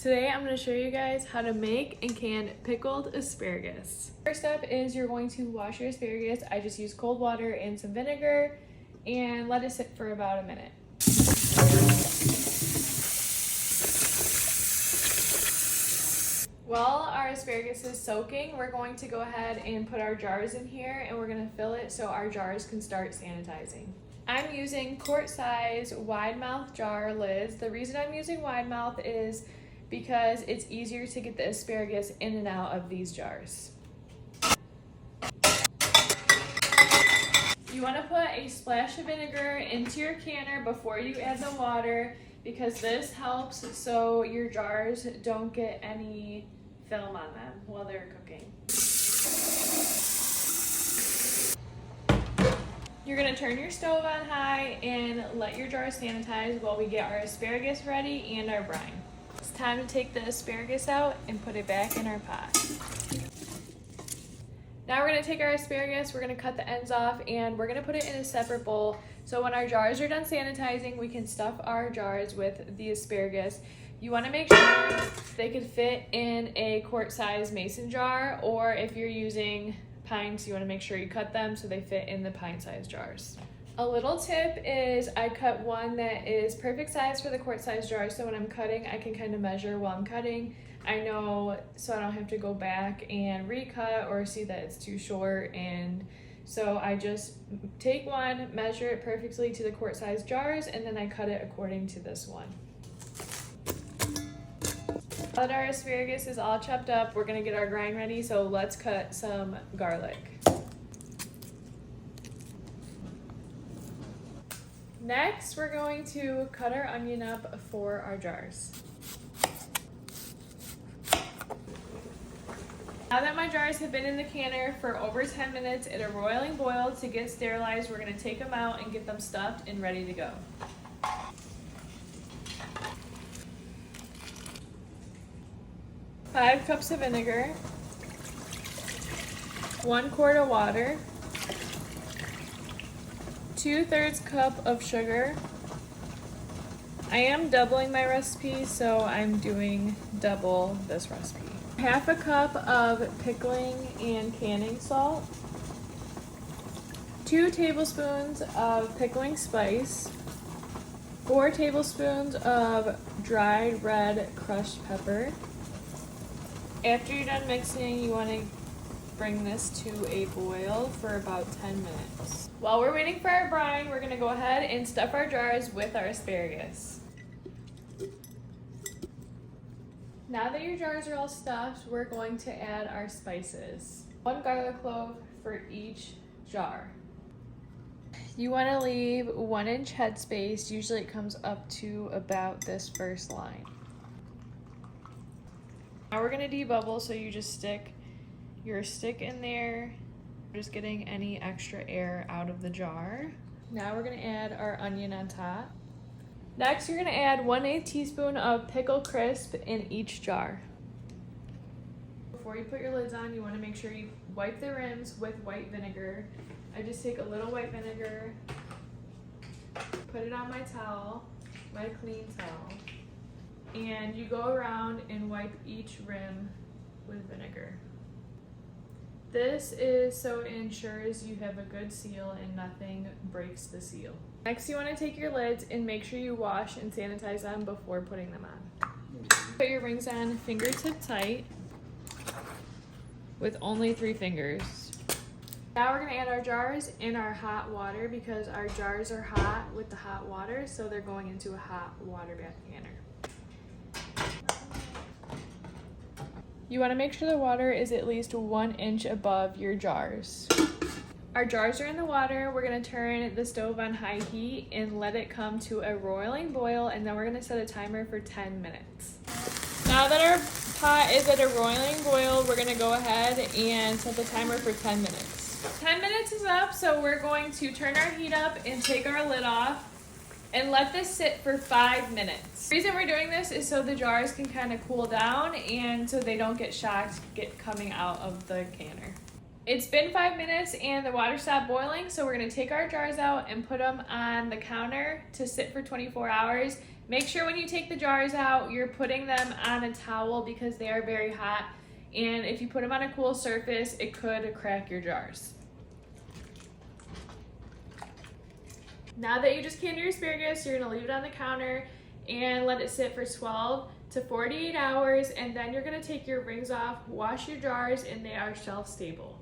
Today I'm going to show you guys how to make and can pickled asparagus. First step is you're going to wash your asparagus. I just use cold water and some vinegar and let it sit for about a minute. While our asparagus is soaking, we're going to go ahead and put our jars in here and we're going to fill it so our jars can start sanitizing. I'm using quart size wide mouth jar lids. The reason I'm using wide mouth is because it's easier to get the asparagus in and out of these jars. You want to put a splash of vinegar into your canner before you add the water because this helps so your jars don't get any film on them while they're cooking. You're going to turn your stove on high and let your jars sanitize while we get our asparagus ready and our brine. It's time to take the asparagus out and put it back in our pot. Now we're going to take our asparagus, we're going to cut the ends off, and we're going to put it in a separate bowl. So when our jars are done sanitizing, we can stuff our jars with the asparagus. You want to make sure they could fit in a quart-size mason jar, or if you're using pints, you want to make sure you cut them so they fit in the pint-size jars. A little tip is I cut one that is perfect size for the quart-size jar, so when I'm cutting, I can kind of measure while I'm cutting. I know, so I don't have to go back and recut or see that it's too short, and so I just take one, measure it perfectly to the quart-size jars, and then I cut it according to this one. Now that our asparagus is all chopped up, we're going to get our grind ready, so let's cut some garlic. Next, we're going to cut our onion up for our jars. Now that my jars have been in the canner for over 10 minutes at a roiling boil to get sterilized, we're going to take them out and get them stuffed and ready to go. Five cups of vinegar, 1 quart of water, 2/3 cup of sugar. I am doubling my recipe, so I'm doing double this recipe. Half a cup of pickling and canning salt, 2 tablespoons of pickling spice, 4 tablespoons of dried red crushed pepper. After you're done mixing, you want to bring this to a boil for about 10 minutes. While we're waiting for our brine, we're going to go ahead and stuff our jars with our asparagus. Now that your jars are all stuffed, we're going to add our spices. 1 garlic clove for each jar. You want to leave 1-inch headspace. Usually it comes up to about this first line. Now we're going to debubble, so you just stick your stick in there, just getting any extra air out of the jar. Now we're going to add our onion on top. Next, you're going to add 1/8 teaspoon of Pickle Crisp in each jar. Before you put your lids on, you want to make sure you wipe the rims with white vinegar. I just take a little white vinegar, put it on my towel, my clean towel, and you go around and wipe each rim with vinegar. This is so it ensures you have a good seal and nothing breaks the seal. Next, you want to take your lids and make sure you wash and sanitize them before putting them on. Put your rings on fingertip tight with only 3 fingers. Now we're going to add our jars in our hot water because our jars are hot with the hot water, so they're going into a hot water bath canner. You want to make sure the water is at least 1 inch above your jars. Our jars are in the water. We're going to turn the stove on high heat and let it come to a roiling boil, and then we're going to set a timer for 10 minutes. Now that our pot is at a roiling boil, we're going to go ahead and set the timer for 10 minutes. 10 minutes is up, so we're going to turn our heat up and take our lid off and let this sit for 5 minutes. The reason we're doing this is so the jars can kind of cool down and so they don't get shocked coming out of the canner. It's been 5 minutes and the water stopped boiling, so we're going to take our jars out and put them on the counter to sit for 24 hours. Make sure when you take the jars out, you're putting them on a towel because they are very hot. And if you put them on a cool surface, it could crack your jars. Now that you just canned your asparagus, you're gonna leave it on the counter and let it sit for 12 to 48 hours, and then you're gonna take your rings off, wash your jars, and they are shelf stable.